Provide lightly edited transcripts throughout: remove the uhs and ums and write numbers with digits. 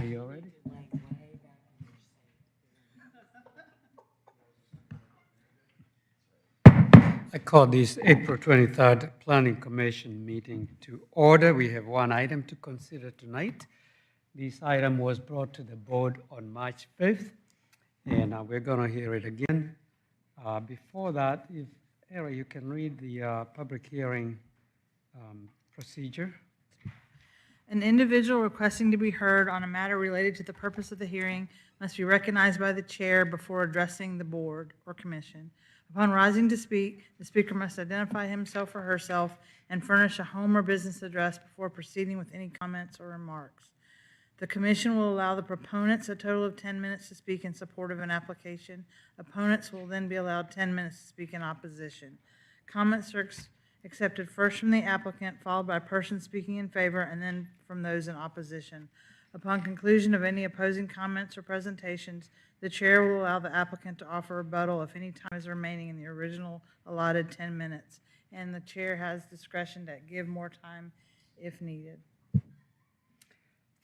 Are you all ready? I call this April 23rd Planning Commission meeting to order. We have one item to consider tonight. This item was brought to the board on March 5th, and we're going to hear it again. Before that, if Eric, you can read the public hearing procedure. An individual requesting to be heard on a matter related to the purpose of the hearing must be recognized by the chair before addressing the board or commission. Upon rising to speak, the speaker must identify himself or herself and furnish a home or business address before proceeding with any comments or remarks. The commission will allow the proponents a total of 10 minutes to speak in support of an application. Opponents will then be allowed 10 minutes to speak in opposition. Comments are accepted first from the applicant, followed by a person speaking in favor, and then from those in opposition. Upon conclusion of any opposing comments or presentations, the chair will allow the applicant to offer rebuttal if any time is remaining in the original allotted 10 minutes, and the chair has discretion to give more time if needed.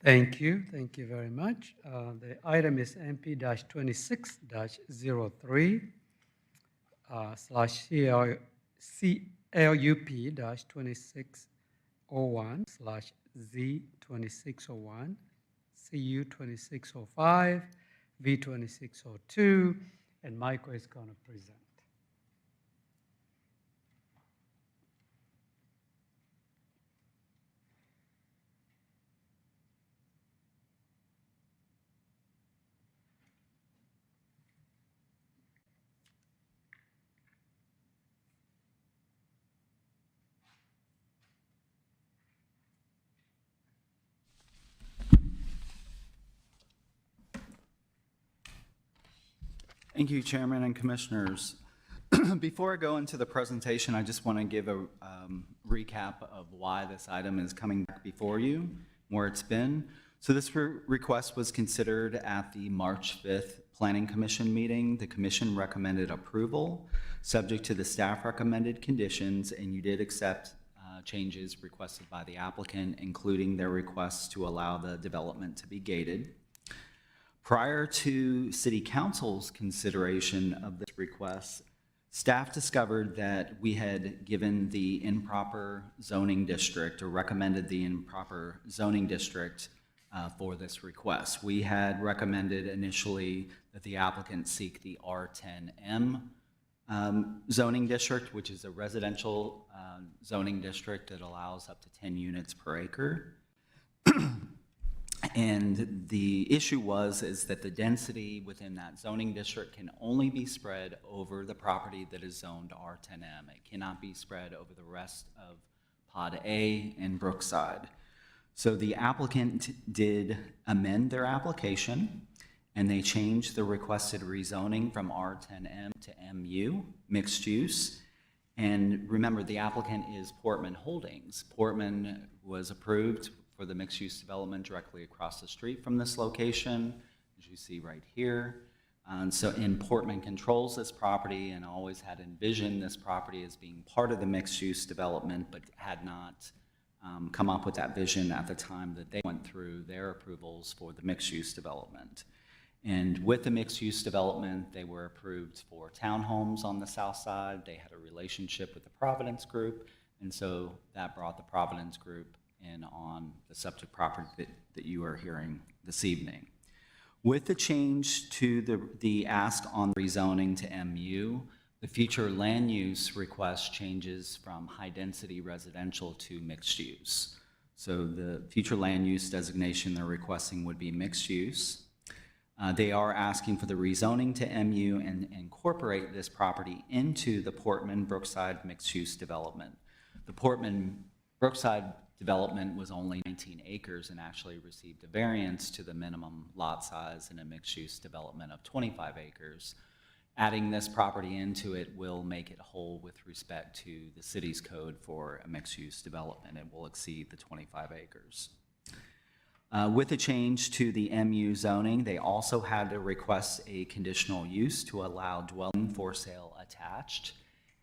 Thank you very much. The item is MP-26-03 /CLUP-2601/Z2601, CU2605, V2602, and Michael is going to present. Thank you, Chairman and Commissioners. Before I go into the presentation, I just want to give a recap of why this item is coming back before you, where it's been. So this request was considered at the March 5th Planning Commission meeting. The Commission recommended approval, subject to the staff recommended conditions, and you did accept changes requested by the applicant, including their requests to allow the development to be gated. Prior to City Council's consideration of this request, staff discovered that we had given the improper zoning district, or recommended the improper zoning district for this request. We had recommended initially that the applicant seek the R10M zoning district, which is a residential zoning district that allows up to 10 units per acre. And the issue is that the density within that zoning district can only be spread over the property that is zoned R10M. It cannot be spread over the rest of Pod A and Brookside. So the applicant did amend their application, and they changed the requested rezoning from R10M to MU, mixed use. And remember, the applicant is Portman Holdings. Portman was approved for the mixed-use development directly across the street from this location, as you see right here. And Portman controls this property and always had envisioned this property as being part of the mixed-use development, but had not come up with that vision at the time that they went through their approvals for the mixed-use development. And with the mixed-use development, they were approved for townhomes on the south side. They had a relationship with the Providence Group, and so that brought the Providence Group in on the subject property that you are hearing this evening. With the change to the ask on rezoning to MU, the future land use request changes from high-density residential to mixed use. So the future land use designation they're requesting would be mixed use. They are asking for the rezoning to MU and incorporate this property into the Portman Brookside mixed-use development. The Portman Brookside development was only 19 acres and actually received a variance to the minimum lot size in a mixed-use development of 25 acres. Adding this property into it will make it whole with respect to the city's code for a mixed-use development. It will exceed the 25 acres. With the change to the MU zoning, they also had to request a conditional use to allow dwelling for sale attached.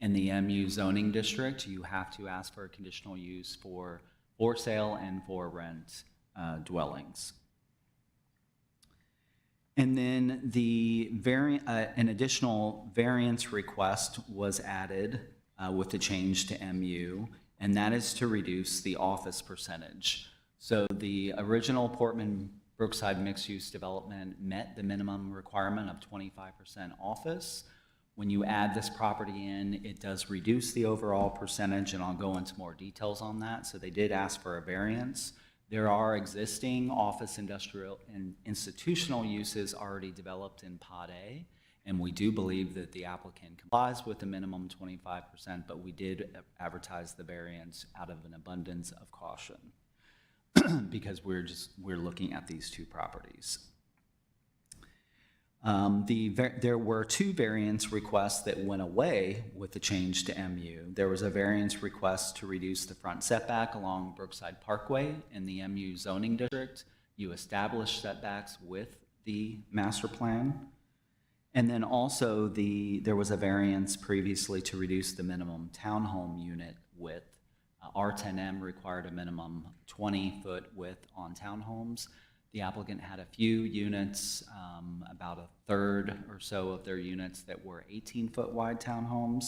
In the MU zoning district, you have to ask for a conditional use for sale and for rent dwellings. And then an additional variance request was added with the change to MU, and that is to reduce the office percentage. So the original Portman Brookside mixed-use development met the minimum requirement of 25% office. When you add this property in, it does reduce the overall percentage, and I'll go into more details on that. So they did ask for a variance. There are existing office, industrial, and institutional uses already developed in Pod A, and we do believe that the applicant complies with the minimum 25%, but we did advertise the variance out of an abundance of caution because we're looking at these two properties. There were two variance requests that went away with the change to MU. There was a variance request to reduce the front setback along Brookside Parkway in the MU zoning district. You established setbacks with the master plan. And then also there was a variance previously to reduce the minimum townhome unit width. R10M required a minimum 20-foot width on townhomes. The applicant had a few units, about a third or so of their units that were 18-foot wide townhomes.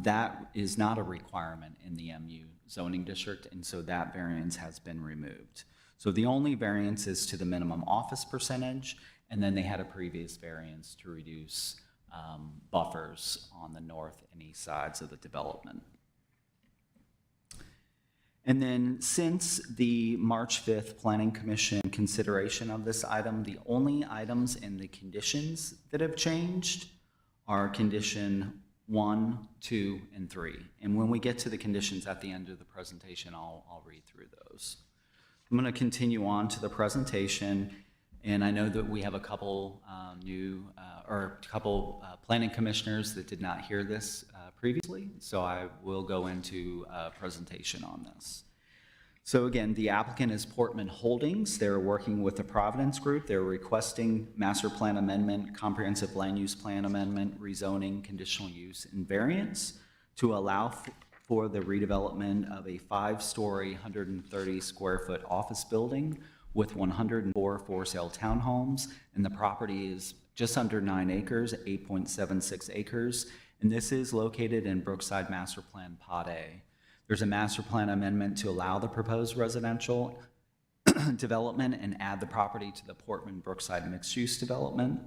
That is not a requirement in the MU zoning district, and so that variance has been removed. So the only variance is to the minimum office percentage, and then they had a previous variance to reduce buffers on the north and east sides of the development. And then since the March 5th Planning Commission consideration of this item, the only items in the conditions that have changed are condition 1, 2, and 3. And when we get to the conditions at the end of the presentation, I'll read through those. I'm going to continue on to the presentation, and I know that we have a couple planning commissioners that did not hear this previously, so I will go into a presentation on this. So again, the applicant is Portman Holdings. They're working with the Providence Group. They're requesting master plan amendment, comprehensive land use plan amendment, rezoning, conditional use, and variance to allow for the redevelopment of a 5-story, 130-square-foot office building with 104 for-sale townhomes, and the property is just under 9 acres, 8.76 acres, and this is located in Brookside Master Plan Pod A. There's a master plan amendment to allow the proposed residential development and add the property to the Portman Brookside mixed-use development.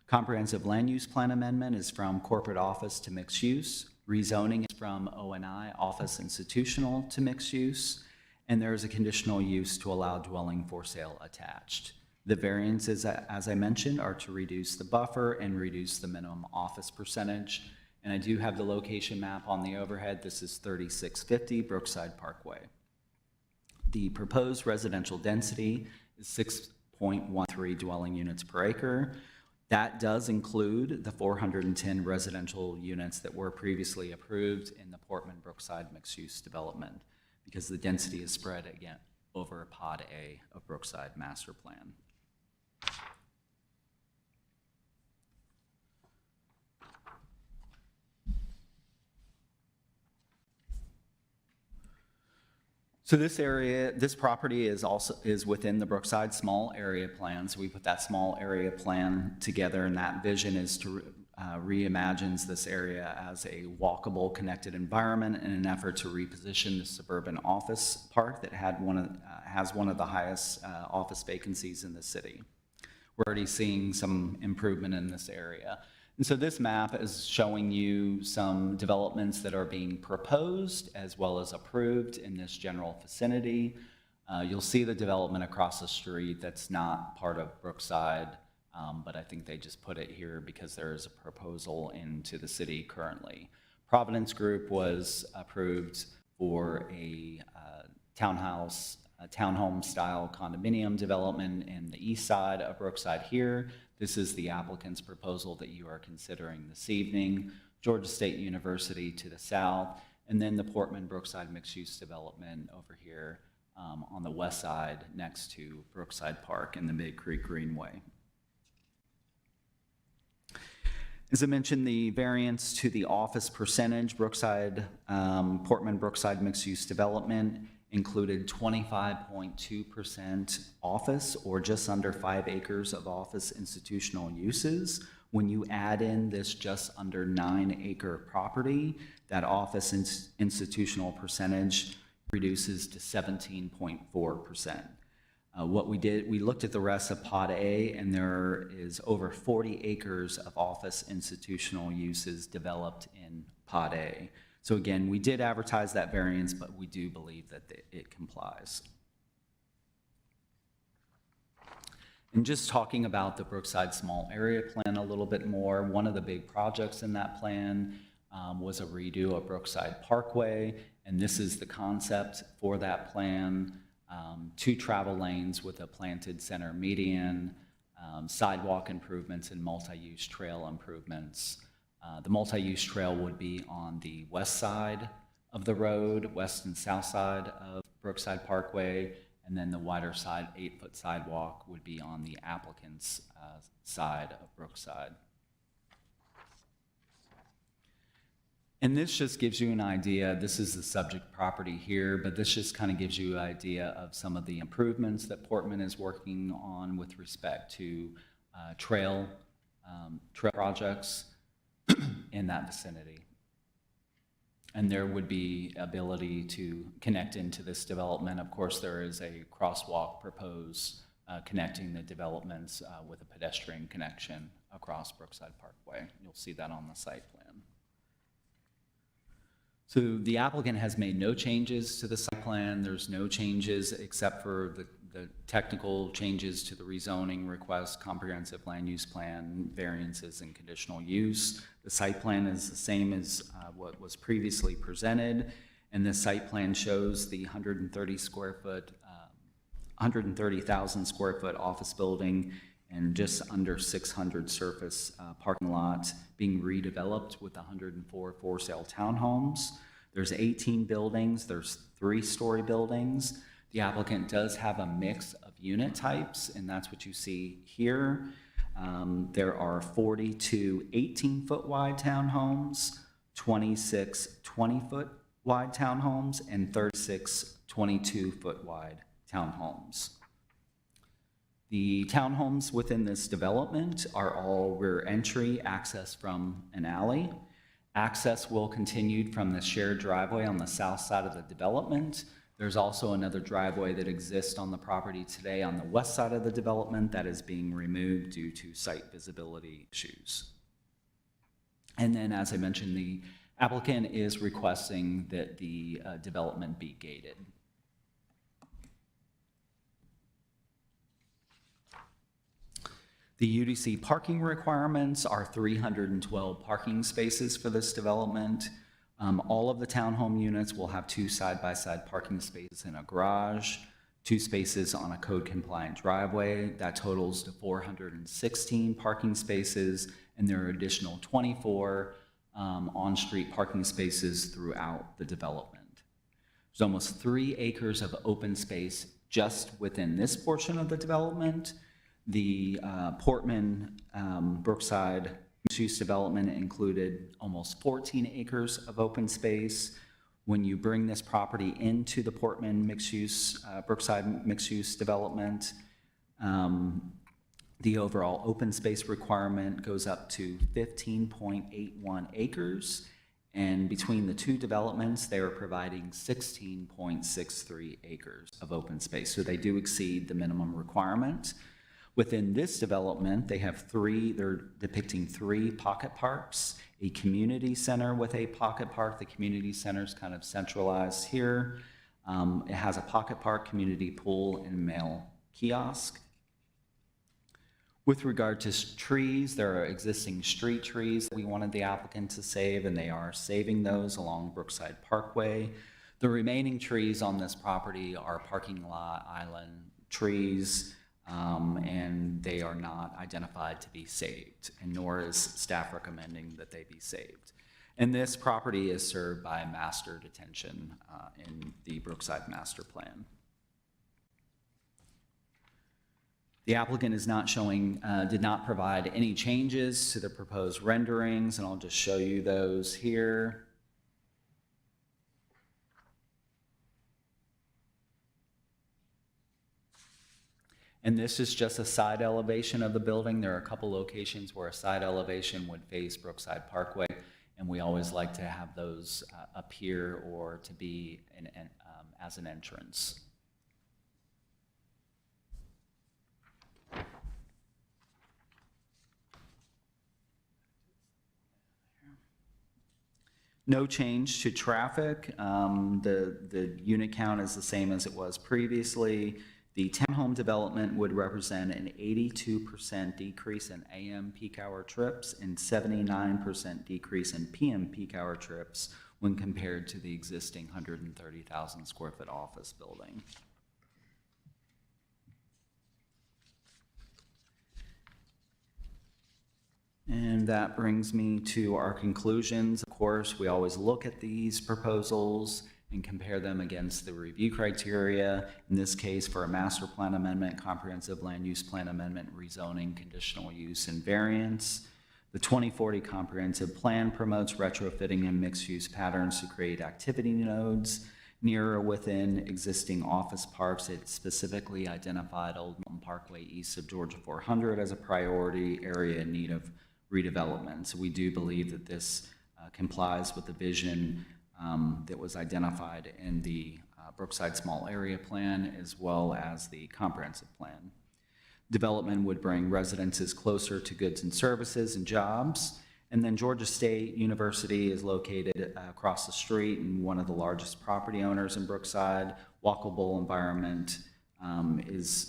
Comprehensive land use plan amendment is from corporate office to mixed use. Rezoning is from O&I, office institutional, to mixed use. And there is a conditional use to allow dwelling for sale attached. The variances, as I mentioned, are to reduce the buffer and reduce the minimum office percentage. And I do have the location map on the overhead. This is 3650 Brookside Parkway. The proposed residential density is 6.13 dwelling units per acre. That does include the 410 residential units that were previously approved in the Portman Brookside mixed-use development, because the density is spread, again, over Pod A of Brookside Master Plan. So this property is within the Brookside small area plan. So we put that small area plan together, and that vision is to reimagines this area as a walkable, connected environment in an effort to reposition the suburban office park that has one of the highest office vacancies in the city. We're already seeing some improvement in this area. And so this map is showing you some developments that are being proposed as well as approved in this general vicinity. You'll see the development across the street that's not part of Brookside, but I think they just put it here because there is a proposal into the city currently. Providence Group was approved for a townhome style condominium development in the east side of Brookside here. This is the applicant's proposal that you are considering this evening. Georgia State University to the south, and then the Portman Brookside mixed-use development over here on the west side next to Brookside Park and the Mid Creek Greenway. As I mentioned, the variance to the office percentage, Portman Brookside mixed-use development included 25.2% office, or just under 5 acres of office institutional uses. When you add in this just under 9-acre property, that office institutional percentage reduces to 17.4%. What we did, we looked at the rest of Pod A, and there is over 40 acres of office institutional uses developed in Pod A. So again, we did advertise that variance, but we do believe that it complies. And just talking about the Brookside Small Area Plan a little bit more, one of the big projects in that plan was a redo of Brookside Parkway, and this is the concept for that plan. 2 travel lanes with a planted center median, sidewalk improvements and multi-use trail improvements. The multi-use trail would be on the west side of the road, west and south side of Brookside Parkway, and then the wider side 8-foot sidewalk would be on the applicant's side of Brookside. And this just gives you an idea. This is the subject property here, but this just kind of gives you an idea of some of the improvements that Portman is working on with respect to trail projects in that vicinity. And there would be ability to connect into this development. Of course, there is a crosswalk proposed connecting the developments with a pedestrian connection across Brookside Parkway. You'll see that on the site plan. So the applicant has made no changes to the site plan. There's no changes except for the technical changes to the rezoning request, comprehensive land use plan, variances, and conditional use. The site plan is the same as what was previously presented, and the site plan shows the 130,000 square foot office building and just under 600 surface parking lot being redeveloped with 104 for-sale townhomes. There's 18 buildings. There's 3-story buildings. The applicant does have a mix of unit types, and that's what you see here. There are 42 18-foot wide townhomes, 26 20-foot wide townhomes, and 36 22-foot wide townhomes. The townhomes within this development are all rear entry, access from an alley. Access will continue from the shared driveway on the south side of the development. There's also another driveway that exists on the property today on the west side of the development that is being removed due to site visibility issues. And then, as I mentioned, the applicant is requesting that the development be gated. The UDC parking requirements are 312 parking spaces for this development. All of the townhome units will have 2 side-by-side parking spaces in a garage, 2 spaces on a code-compliant driveway. That totals to 416 parking spaces, and there are additional 24 on-street parking spaces throughout the development. There's almost 3 acres of open space just within this portion of the development. The Portman Brookside mixed-use development included almost 14 acres of open space. When you bring this property into the Portman mixed-use, Brookside mixed-use development, the overall open space requirement goes up to 15.81 acres, and between the 2 developments, they are providing 16.63 acres of open space, so they do exceed the minimum requirement. Within this development, they're depicting 3 pocket parks, a community center with a pocket park. The community center is kind of centralized here. It has a pocket park, community pool, and mail kiosk. With regard to trees, there are existing street trees that we wanted the applicant to save, and they are saving those along Brookside Parkway. The remaining trees on this property are parking lot island trees, and they are not identified to be saved, and nor is staff recommending that they be saved. And this property is served by master detention in the Brookside Master Plan. The applicant is not showing, did not provide any changes to the proposed renderings, and I'll just show you those here. And this is just a side elevation of the building. There are a couple locations where a side elevation would face Brookside Parkway, and we always like to have those appear or to be as an entrance. No change to traffic. The unit count is the same as it was previously. The townhome development would represent an 82% decrease in AM peak hour trips and 79% decrease in PM peak hour trips when compared to the existing 130,000 square foot office building. And that brings me to our conclusions. Of course, we always look at these proposals and compare them against the review criteria. In this case, for a master plan amendment, comprehensive land use plan amendment, rezoning, conditional use, and variance. The 2040 comprehensive plan promotes retrofitting and mixed-use patterns to create activity nodes near or within existing office parks. It specifically identified Old Milton Parkway east of Georgia 400 as a priority area in need of redevelopment. So we do believe that this complies with the vision that was identified in the Brookside Small Area Plan as well as the comprehensive plan. Development would bring residences closer to goods and services and jobs. And then Georgia State University is located across the street and one of the largest property owners in Brookside. Walkable environment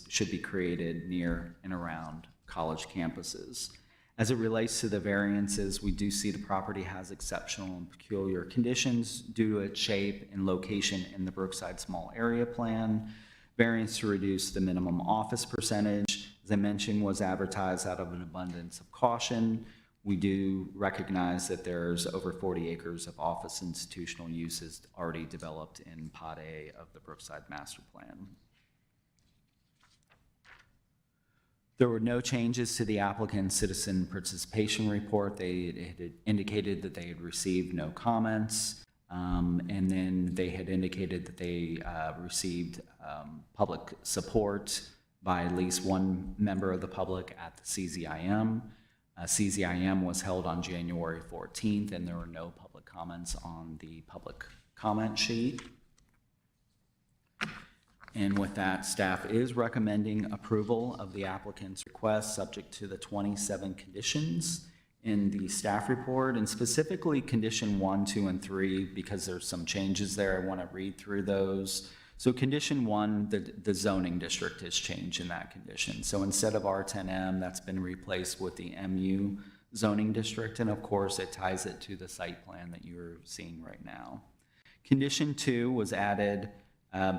should be created near and around college campuses. As it relates to the variances, we do see the property has exceptional and peculiar conditions due to its shape and location in the Brookside Small Area Plan. Variance to reduce the minimum office percentage, as I mentioned, was advertised out of an abundance of caution. We do recognize that there's over 40 acres of office institutional uses already developed in Pod A of the Brookside Master Plan. There were no changes to the applicant's citizen participation report. They had indicated that they had received no comments, and then they had indicated that they received public support by at least one member of the public at the CZIM. CZIM was held on January 14th, and there were no public comments on the public comment sheet. And with that, staff is recommending approval of the applicant's request subject to the 27 conditions in the staff report, and specifically condition 1, 2, and 3, because there's some changes there. I want to read through those. So condition 1, the zoning district has changed in that condition. So instead of R10M, that's been replaced with the MU zoning district, and of course it ties it to the site plan that you're seeing right now. Condition 2 was added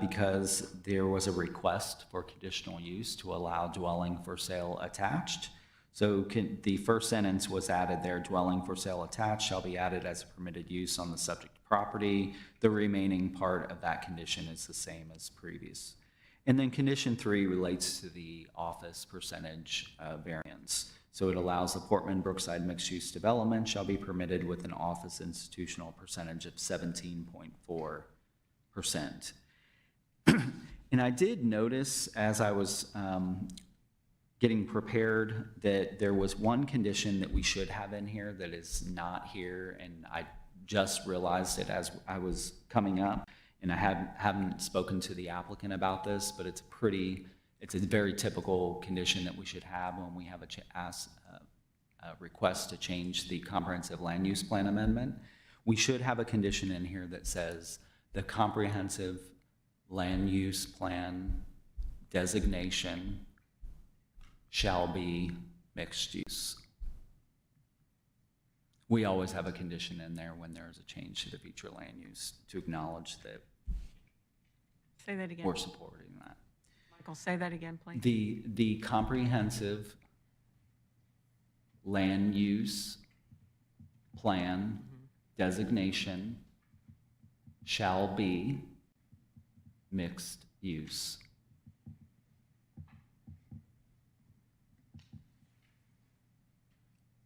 because there was a request for conditional use to allow dwelling for sale attached. So the first sentence was added there, dwelling for sale attached shall be added as a permitted use on the subject property. The remaining part of that condition is the same as previous. And then condition 3 relates to the office percentage variance. So it allows the Portman Brookside mixed-use development shall be permitted with an office institutional percentage of 17.4%. And I did notice as I was getting prepared that there was one condition that we should have in here that is not here, and I just realized it as I was coming up, and I haven't spoken to the applicant about this, but it's a very typical condition that we should have when we have a request to change the comprehensive land use plan amendment. We should have a condition in here that says the comprehensive land use plan designation shall be mixed use. We always have a condition in there when there's a change to the future land use to acknowledge that Say that again. we're supporting that. Michael, say that again, please. The comprehensive land use plan designation shall be mixed use.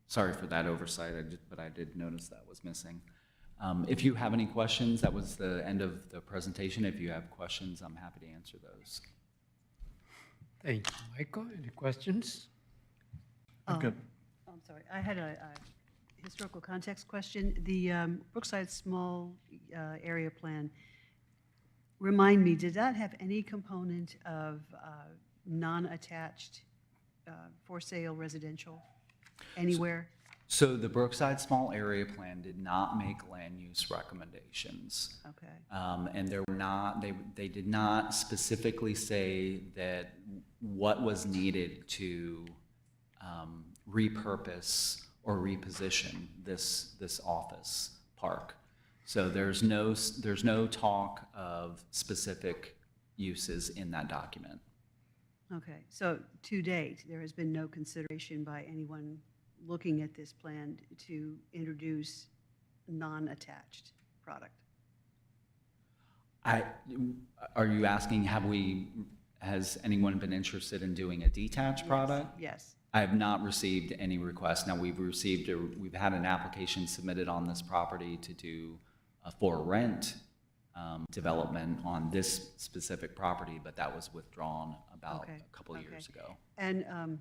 Sorry for that oversight, but I did notice that was missing. If you have any questions, that was the end of the presentation. If you have questions, I'm happy to answer those. Thank you, Michael. Any questions? I'm sorry, I had a historical context question. The Brookside Small Area Plan, remind me, did that have any component of non-attached for sale residential anywhere? So the Brookside Small Area Plan did not make land use recommendations. Okay, And they did not specifically say that what was needed to repurpose or reposition this office park. So there's no talk of specific uses in that document. okay. So to date, there has been no consideration by anyone looking at this plan to introduce non-attached product? Are you asking, has anyone been interested in doing a detached product? Yes. I have not received any requests. Now, we've had an application submitted on this property to do a for rent development on this specific property, but that was withdrawn about Okay, a couple of years okay. ago. And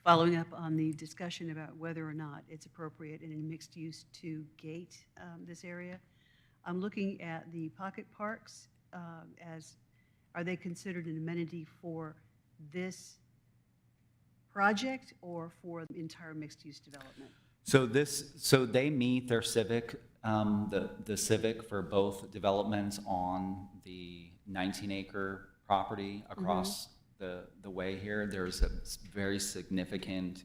following up on the discussion about whether or not it's appropriate in a mixed use to gate this area, I'm looking at the pocket parks are they considered an amenity for this project or for the entire mixed use development? So they meet their civic, the civic for both developments on the 19-acre property across the way here. There's a very significant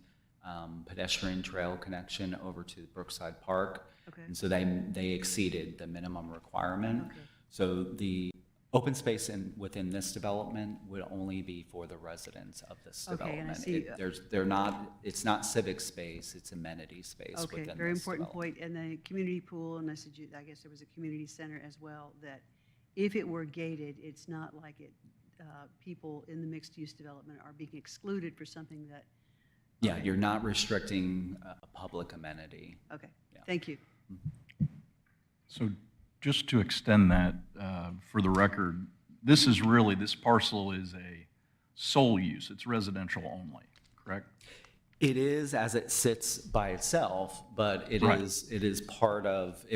pedestrian trail connection over to Brookside Park. Okay. And so they exceeded the minimum requirement. Okay. So the open space within this development would only be for the residents of this Okay, and I development. see, It's not civic space, it's amenity space Okay, within very this important development. point. And the community pool, and I guess there was a community center as well, that if it were gated, it's not like people in the mixed-use development are being excluded for something that, Yeah, you're not restricting a public amenity. okay, Yeah. thank you. So just to extend that, for the record, this parcel is a sole use, it's residential only, correct? It is as it sits by itself, but it Right.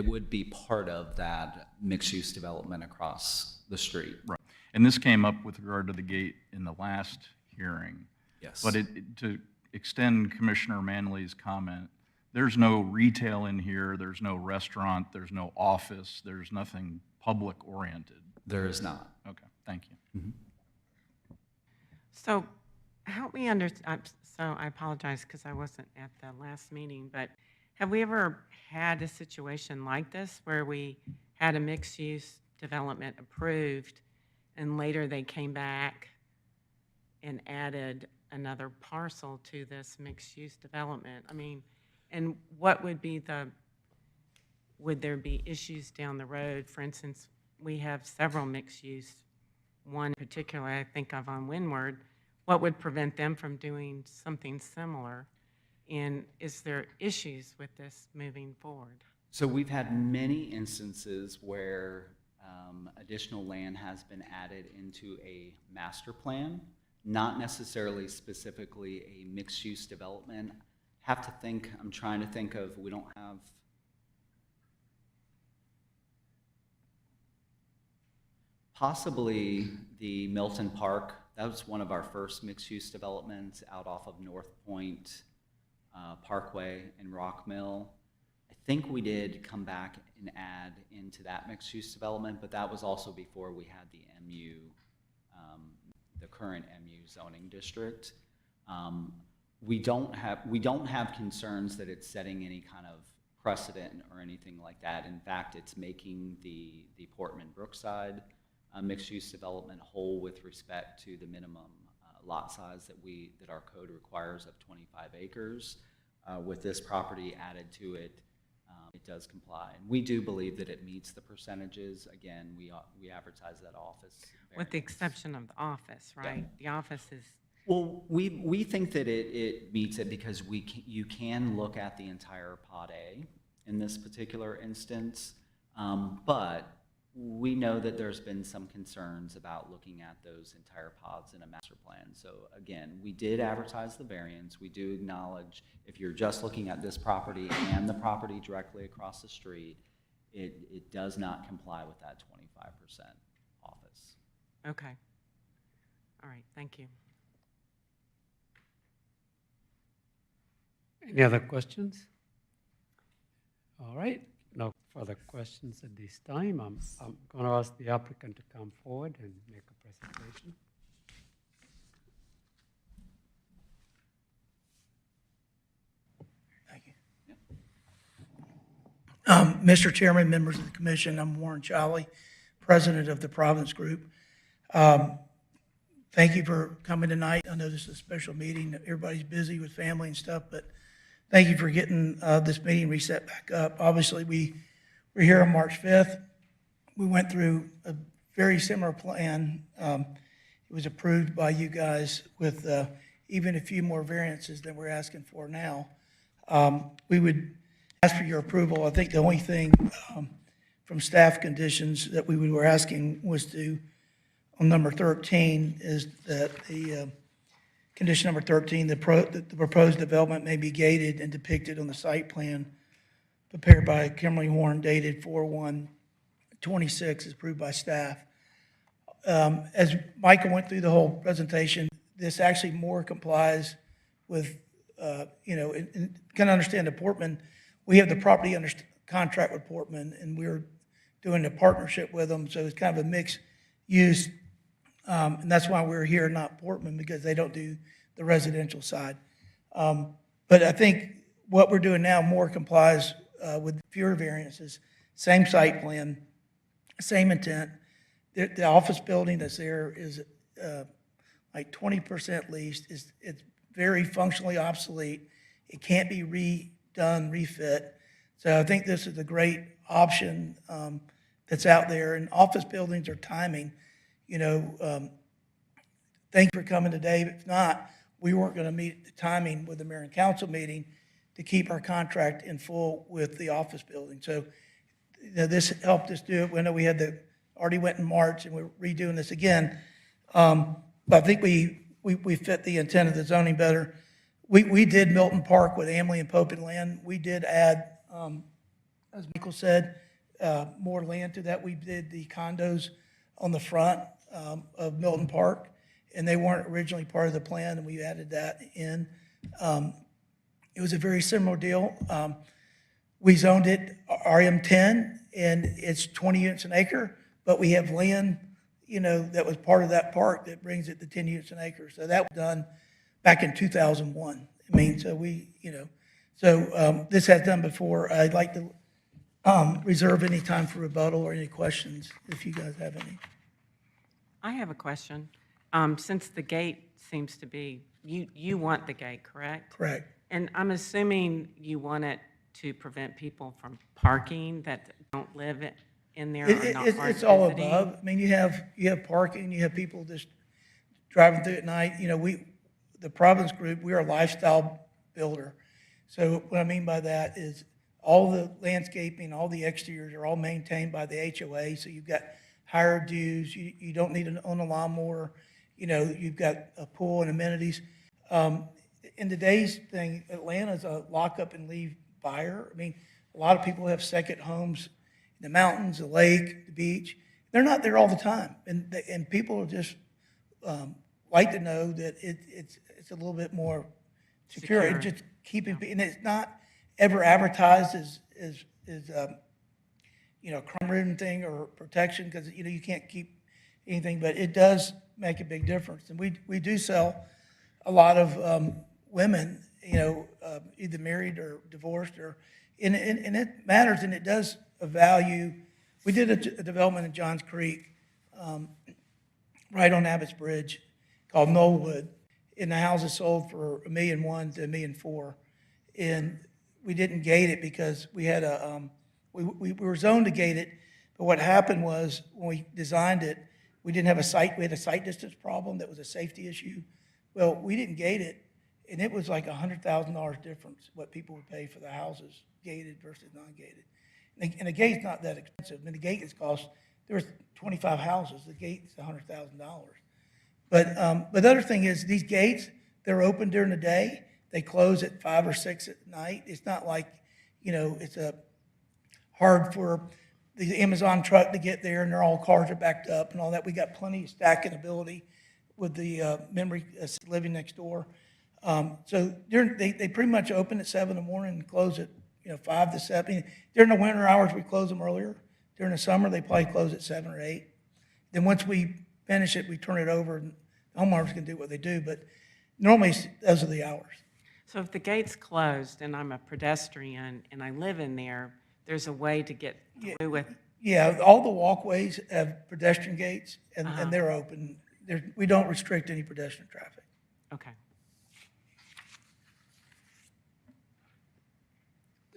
would be part of that mixed-use development across the street. Right. And this came up with regard to the gate in the last hearing. Yes. But to extend Commissioner Manley's comment, there's no retail in here, there's no restaurant, there's no office, there's nothing public-oriented. There is not. Okay, thank you. So help me understand, so I apologize because I wasn't at the last meeting, but have we ever had a situation like this where we had a mixed-use development approved and later they came back and added another parcel to this mixed-use development? I mean, and what would there be issues down the road? For instance, we have several mixed-use, one in particular I think of on Windward. What would prevent them from doing something similar? And is there issues with this moving forward? So we've had many instances where additional land has been added into a master plan, not necessarily specifically a mixed-use development. I'm trying to think of, we don't have, possibly the Milton Park. That was one of our first mixed-use developments out off of North Point Parkway in Rock Mill. I think we did come back and add into that mixed-use development, but that was also before we had the MU, the current MU zoning district. We don't have concerns that it's setting any kind of precedent or anything like that. In fact, it's making the Portman Brookside mixed-use development whole with respect to the minimum lot size that our code requires of 25 acres. With this property added to it, it does comply. And we do believe that it meets the percentages. Again, we advertise that office. With the variance. exception of the office, right? The office is, Well, we think that it meets it because you can look at the entire Pod A in this particular instance, but We know that there's been some concerns about looking at those entire pods in a master plan. So again, we did advertise the variance. We do acknowledge if you're just looking at this property and the property directly across the street, it does not comply with that 25% office. Okay. All right, thank you. Any other questions? All right, no further questions at this time. I'm going to ask the applicant to come forward and make a presentation. Thank you. Mr. Chairman, members of the commission, I'm Warren Chiley, president of the Providence Group. Thank you for coming tonight. I know this is a special meeting. Everybody's busy with family and stuff, but thank you for getting this meeting reset back up. Obviously, we're here on March 5th. We went through a very similar plan. It was approved by you guys with even a few more variances than we're asking for now. We would ask for your approval. I think the only thing from staff conditions that we were asking was to, on number 13, is that the condition number 13, the proposed development may be gated and depicted on the site plan prepared by Kimberly Horn dated 4/1/26, as approved by staff. As Michael went through the whole presentation, this actually more complies with, and kind of understand that Portman, we have the property under contract with Portman, and we're doing a partnership with them, so it's kind of a mixed use. And that's why we're here, not Portman, because they don't do the residential side. But I think what we're doing now more complies with fewer variances, same site plan, same intent. The office building that's there is like 20% leased. It's very functionally obsolete. It can't be redone, refit. So I think this is a great option that's out there. And office buildings are timing. Thank you for coming today. If not, we weren't going to meet the timing with the mayor and council meeting to keep our contract in full with the office building. So this helped us do it. We know we had already went in March, and we're redoing this again. But I think we fit the intent of the zoning better. We did Milton Park with Amley and Pope and land. We did add, as Michael said, more land to that. We did the condos on the front of Milton Park, and they weren't originally part of the plan, and we added that in. It was a very similar deal. We zoned it RM10, and it's 20 units an acre, but we have land, that was part of that park that brings it to 10 units an acre. So that was done back in 2001. I mean, so this has done before. I'd like to reserve any time for rebuttal or any questions, if you guys have any. I have a question. Since the gate seems to be, you want the gate, correct? Correct. And I'm assuming you want it to prevent people from parking that don't live in there or not are It's all visiting? above. I mean, you have parking, you have people just driving through at night. The Providence Group, we're a lifestyle builder. So what I mean by that is all the landscaping, all the exteriors are all maintained by the HOA. So you've got higher dues. You don't need to own a lawnmower. You've got a pool and amenities. In today's thing, Atlanta's a lock up and leave buyer. I mean, a lot of people have second homes in the mountains, the lake, the beach. They're not there all the time. And people are just like to know that it's a little bit more secure. Secure. It's just keeping, and it's not ever advertised as crime ridden thing or protection, because you can't keep anything, but it does make a big difference. And we do sell a lot of women, either married or divorced, and it matters, and it does a value. We did a development in Johns Creek, right on Abbott's Bridge, called Knollwood, and the house is sold for $1.1 million to $1.4 million, and we didn't gate it because we had we were zoned to gate it, but what happened was when we designed it, we didn't have we had a site distance problem that was a safety issue. Well, we didn't gate it, and it was like $100,000 difference what people would pay for the houses gated versus non-gated. And the gate's not that expensive. I mean, the gate has cost there's 25 houses, the gate's $100,000. But the other thing is, these gates, they're open during the day, they close at 5 or 6 at night. It's not like, it's hard for the Amazon truck to get there, and all cars are backed up and all that. We got plenty of stacking ability with the memory living next door. So they pretty much open at 7 in the morning and close at, 5 to 7. During the winter hours, we close them earlier. During the summer, they probably close at 7 or 8. Then once we finish it, we turn it over, and the homeowners can do what they do, but normally, those are the hours. So if the gate's closed and I'm a pedestrian and I live in there, there's a way to get through with, Yeah, all the walkways have pedestrian gates, and they're open. We don't restrict any pedestrian traffic. okay.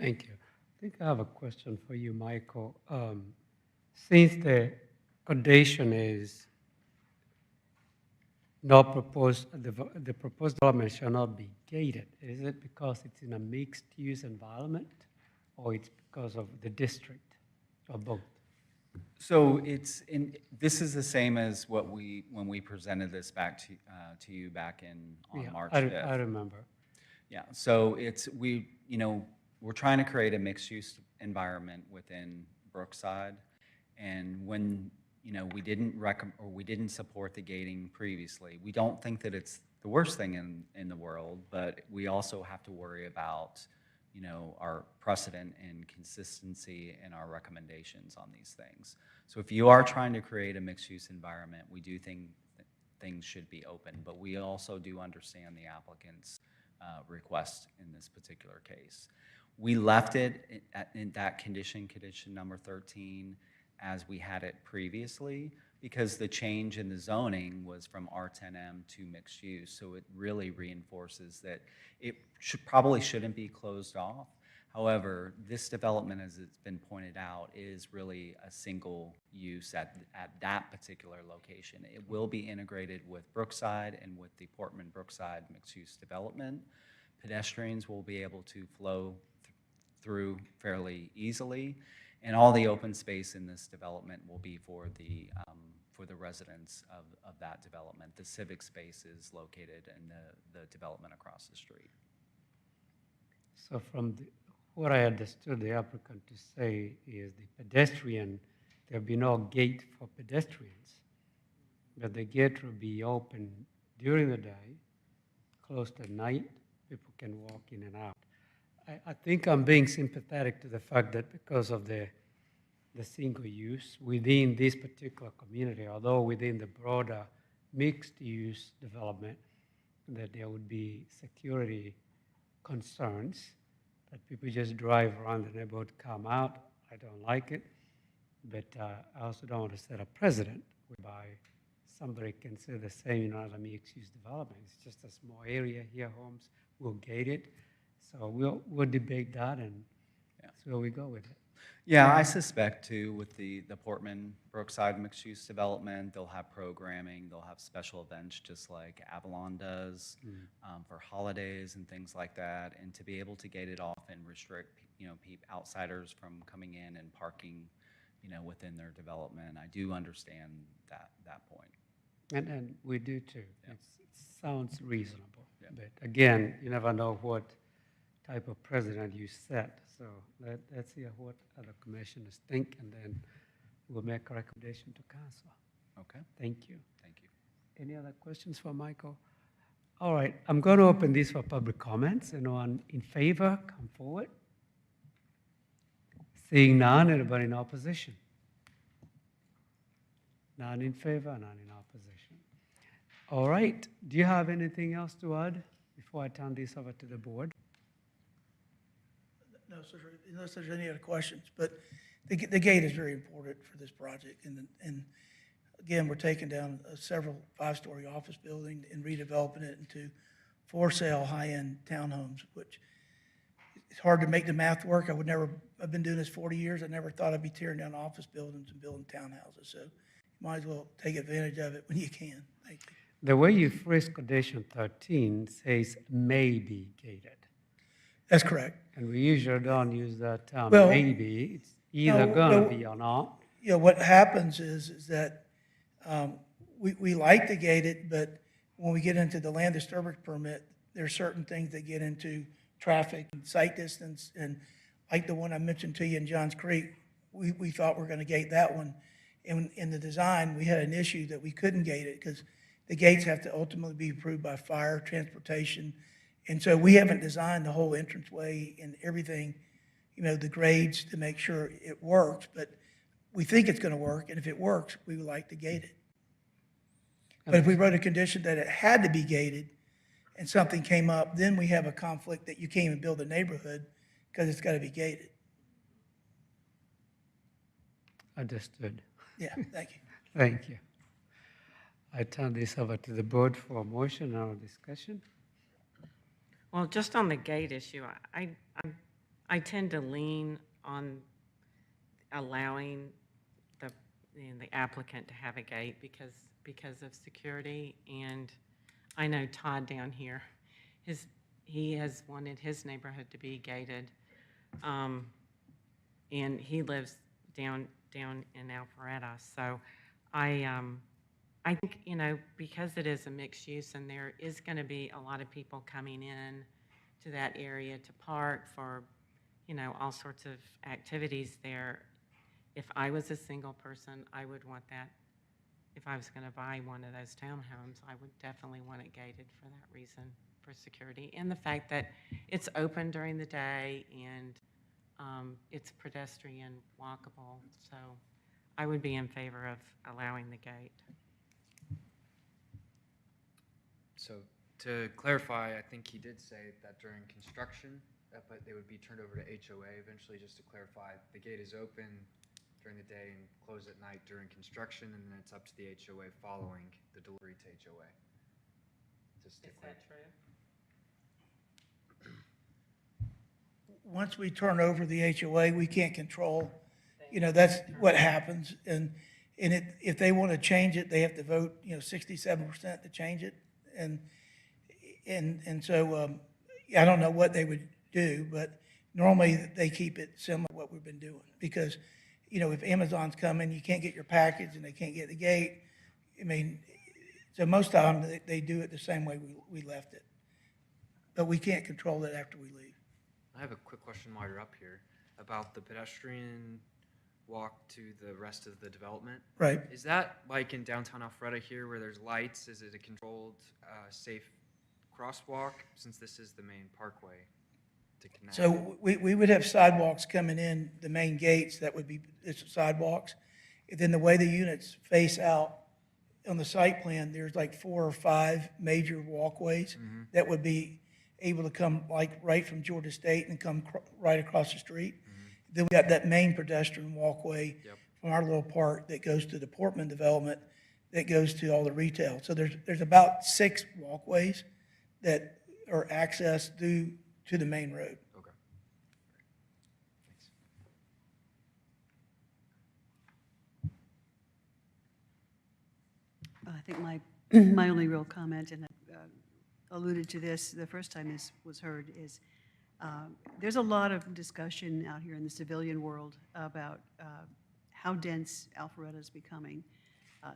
Thank you. I think I have a question for you, Michael. Since the condition is not proposed, the proposed development shall not be gated, is it because it's in a mixed-use environment, or it's because of the district, or both? So this is the same as when we presented this back to you back on Yeah, March I 5th. remember. Yeah, so we're trying to create a mixed-use environment within Brookside. And when, we didn't support the gating previously, we don't think that it's the worst thing in the world, but we also have to worry about, our precedent and consistency in our recommendations on these things. So if you are trying to create a mixed-use environment, we do think that things should be open, but we also do understand the applicant's request in this particular case. We left it in that condition number 13, as we had it previously, because the change in the zoning was from R10M to mixed use. So it really reinforces that it probably shouldn't be closed off. However, this development, as it's been pointed out, is really a single use at that particular location. It will be integrated with Brookside and with the Portman Brookside mixed-use development. Pedestrians will be able to flow through fairly easily, and all the open space in this development will be for the residents of that development. The civic space is located in the development across the street. So from what I understood the applicant to say is the pedestrian, there'll be no gate for pedestrians, but the gate will be open during the day, closed at night, people can walk in and out. I think I'm being sympathetic to the fact that because of the single use within this particular community, although within the broader mixed-use development, that there would be security concerns, that people just drive around the neighborhood, come out. I don't like it, but I also don't want to set a precedent whereby somebody can say the same in other mixed-use development. It's just a small area here, homes, we'll gate it. So we'll debate that and see where we go with it. Yeah, I suspect too, with the Portman Brookside mixed-use development, they'll have programming, they'll have special events just like Avalon does for holidays and things like that, and to be able to gate it off and restrict, outsiders from coming in and parking, within their development. I do understand that point. And we do too. Yeah. It sounds reasonable. Yeah. But again, you never know what type of precedent you set. So let's hear what other commissioners think, and then we'll make a recommendation to council. Okay, Thank you. thank you. Any other questions for Michael? All right, I'm going to open this for public comments. Anyone in favor, come forward. Seeing none, anybody in opposition? None in favor, none in opposition. All right, do you have anything else to add before I turn this over to the board? No, sir, unless there's any other questions, but the gate is very important for this project. And again, we're taking down several 5-story office buildings and redeveloping it into for-sale high-end townhomes, which it's hard to make the math work. I've been doing this 40 years. I never thought I'd be tearing down office buildings and building townhouses. So you might as well take advantage of it when you can. Thank you. The way you phrase condition 13 says may be gated. That's correct. And we usually don't use that term, Well, maybe. It's either no, going no. to be or not. you know, what happens is that we like to gate it, but when we get into the land disturbance permit, there are certain things that get into traffic and sight distance, and like the one I mentioned to you in Johns Creek, we thought we were gonna gate that one. In the design, we had an issue that we couldn't gate it, because the gates have to ultimately be approved by fire, transportation, and so we haven't designed the whole entranceway and everything, you know, the grades to make sure it works, but we think it's gonna work, and if it works, we would like to gate it. But if we wrote a condition that it had to be gated and something came up, then we have a conflict that you can't even build a neighborhood because it's got to be gated. Understood. Yeah, thank you. Thank you. I turn this over to the board for a motion or discussion. Well, just on the gate issue, I tend to lean on allowing the applicant to have a gate because of security. And I know Todd down here, he has wanted his neighborhood to be gated. And he lives down in Alpharetta. So I think, you know, because it is a mixed use and there is going to be a lot of people coming in to that area to park for, you know, all sorts of activities there. If I was a single person, I would want that. If I was going to buy one of those townhomes, I would definitely want it gated for that reason, for security. And the fact that it's open during the day and it's pedestrian walkable. So I would be in favor of allowing the gate. So to clarify, I think he did say that during construction, but they would be turned over to HOA eventually, just to clarify. The gate is open during the day and closed at night during construction, and then it's up to the HOA following the delivery to HOA. Just to clarify. True? Once we turn over the HOA, we can't control, you know, that's what happens. And if they want to change it, they have to vote, you know, 67% to change it. And so I don't know what they would do, but normally they keep it similar to what we've been doing. Because, you know, if Amazon's coming, you can't get your package and they can't get the gate. I mean, so most of them, they do it the same way we left it. But we can't control it after we leave. I have a quick question while you're up here about the pedestrian walk to the rest of the development. Right. Is that like in downtown Alpharetta here where there's lights? Is it a controlled, safe crosswalk since this is the main parkway to connect? So we would have sidewalks coming in, the main gates, that would be it's sidewalks. And then the way the units face out on the site plan, there's like 4 or 5 major walkways that would be able to come like right from Georgia State and come right across the street. Then we got that main pedestrian walkway from our little park that goes to the Portman development that goes to all the retail. So there's about 6 walkways that are accessed due to the main road. Okay. Thanks. I think my only real comment, and I alluded to this the first time this was heard, is there's a lot of discussion out here in the civilian world about how dense Alpharetta is becoming.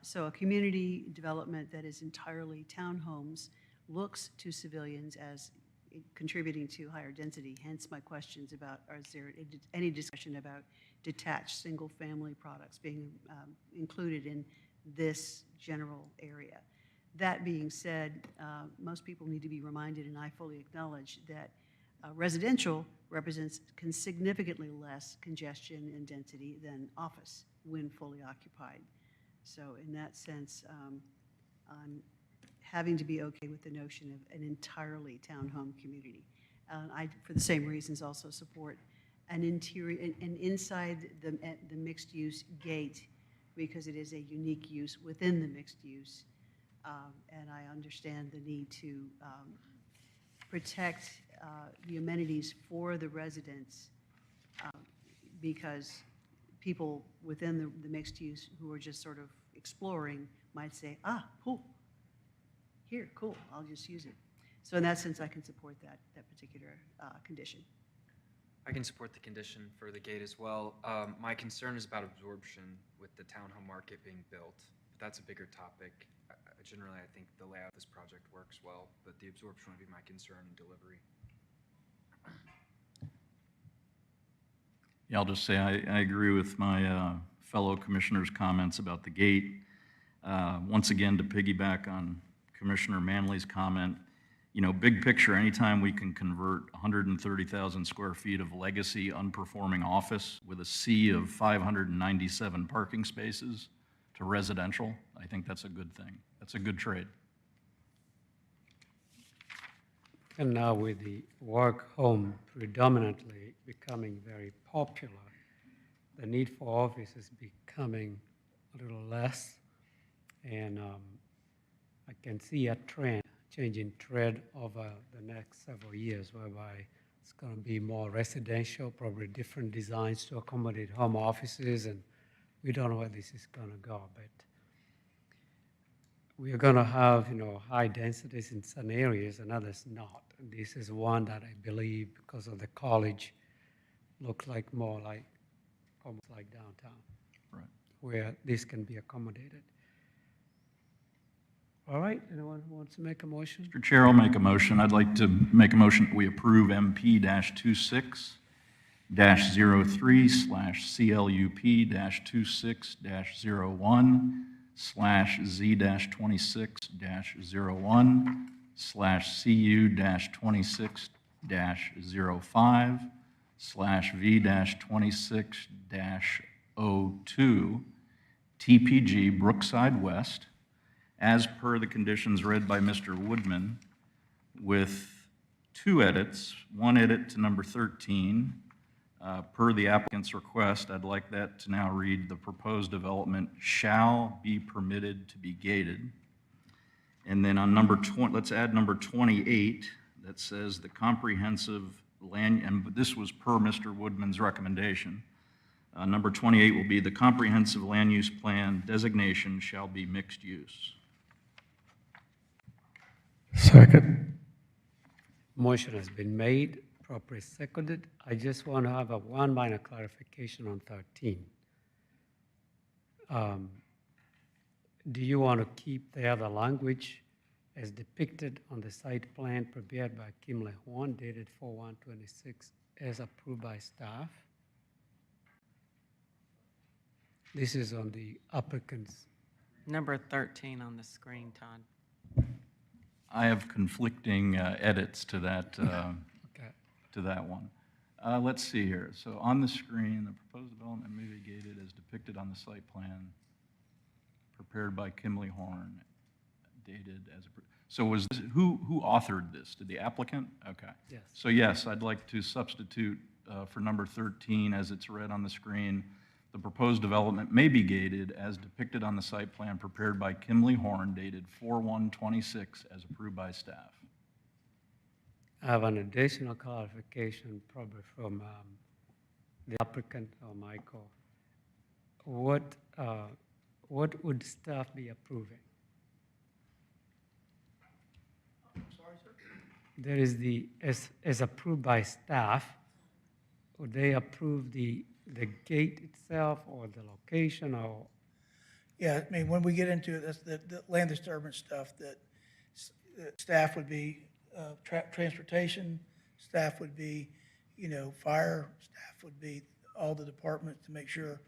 So a community development that is entirely townhomes looks to civilians as contributing to higher density, hence my questions about, is there any discussion about detached single-family products being included in this general area? That being said, most people need to be reminded, and I fully acknowledge, that residential represents significantly less congestion and density than office when fully occupied. So in that sense, I'm having to be okay with the notion of an entirely townhome community. I, for the same reasons, also support an interior, an inside the mixed-use gate, because it is a unique use within the mixed use. And I understand the need to protect the amenities for the residents, because people within the mixed use who are just sort of exploring might say, pool, here, cool, I'll just use it. So in that sense, I can support that particular condition. I can support the condition for the gate as well. My concern is about absorption with the townhome market being built. But that's a bigger topic. Generally, I think the layout of this project works well, but the absorption would be my concern in delivery. Yeah, I'll just say I agree with my fellow commissioners' comments about the gate. Once again, to piggyback on Commissioner Manley's comment, big picture, anytime we can convert 130,000 square feet of legacy unperforming office with a sea of 597 parking spaces to residential, I think that's a good thing. That's a good trade. And now with the work home predominantly becoming very popular, the need for office is becoming a little less. And I can see a trend, changing trend over the next several years whereby it's going to be more residential, probably different designs to accommodate home offices, and we don't know where this is going to go. But we are going to have, high densities in some areas and others not. And this is one that I believe, because of the college, looks like more like, almost like downtown, Right. where this can be accommodated. All right, anyone who wants to make a motion? Mr. Chair, I'll make a motion. I'd like to make a motion that we approve MP-206-003/CLUP-206-01/V-26-05/V-26-02 TPG Brookside West, as per the conditions read by Mr. Woodman, with two edits. One edit to number 13. Per the applicant's request, I'd like that to now read, "The proposed development shall be permitted to be gated." And then on number 20, let's add number 28, that says the comprehensive land, and this was per Mr. Woodman's recommendation. Number 28 will be the comprehensive land use plan designation shall be mixed use. Second. Motion has been made, properly seconded. I just want to have one minor clarification on 13. Do you want to keep the other language as depicted on the site plan prepared by Kimley Horn dated 4/1/26 as approved by staff? This is on the applicant's. Number 13 on the screen, Todd. I have conflicting edits to that, Okay. to that one. Let's see here. So on the screen, the proposed development may be gated as depicted on the site plan prepared by Kimley Horn, dated as, so was this, who authored this? Did the applicant? Okay. Yes. So yes, I'd like to substitute for number 13 as it's read on the screen. The proposed development may be gated as depicted on the site plan prepared by Kimley Horn dated 4/1/26 as approved by staff. I have an additional clarification probably from the applicant or Michael. What would staff be approving? Sorry, sir? There is the, as approved by staff, would they approve the gate itself or the location or? Yeah, I mean, when we get into it, that's the land disturbance stuff that staff would be, transportation, staff would be, fire, staff would be all the departments to make sure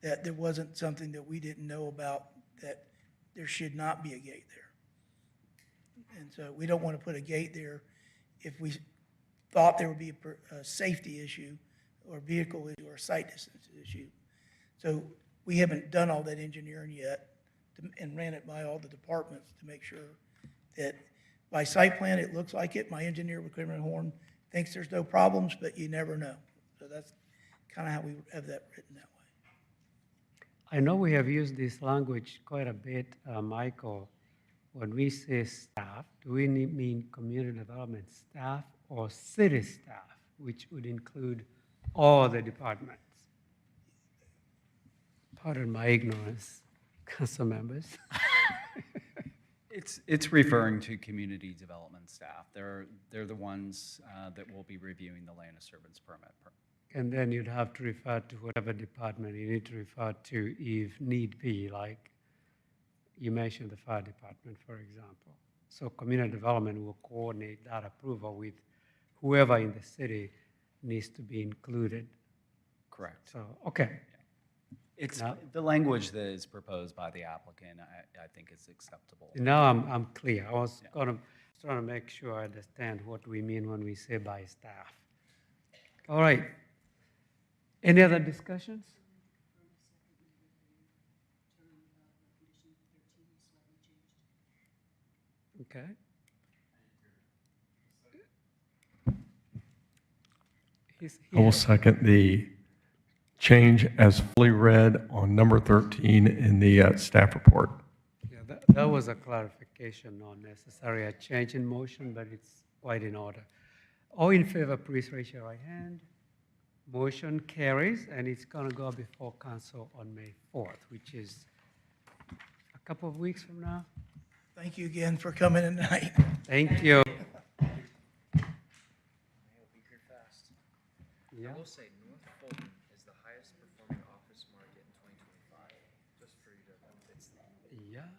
that there wasn't something that we didn't know about, that there should not be a gate there. And so we don't want to put a gate there if we thought there would be a safety issue or vehicle issue or site distance issue. So we haven't done all that engineering yet and ran it by all the departments to make sure that by site plan, it looks like it. My engineer with Kimley Horn thinks there's no problems, but you never know. So that's kind of how we have that written that way. I know we have used this language quite a bit, Michael. When we say staff, do we mean community development staff or city staff, which would include all the departments? Pardon my ignorance, council members. It's referring to community development staff. They're the ones that will be reviewing the land disturbance permit. And then you'd have to refer to whatever department you need to refer to if need be, like you mentioned the fire department, for example. So community development will coordinate that approval with whoever in the city needs to be included. Correct. So, okay. It's, Now- the language that is proposed by the applicant, I think is acceptable. Now I'm clear. I was trying to make sure I understand what we mean when we say by staff. All right. Any other discussions? Okay. He's I will here. second the change as fully read on number 13 in the staff report. Yeah, that was a clarification, not necessarily a change in motion, but it's quite in order. All in favor, please raise your right hand. Motion carries, and it's going to go before council on May 4th, which is a couple of weeks from now. Thank you again for coming tonight. Thank you. We'll be here fast. Yeah. I will say North Fulton is the highest performing office market in 2025, just for you to know. It's Yeah.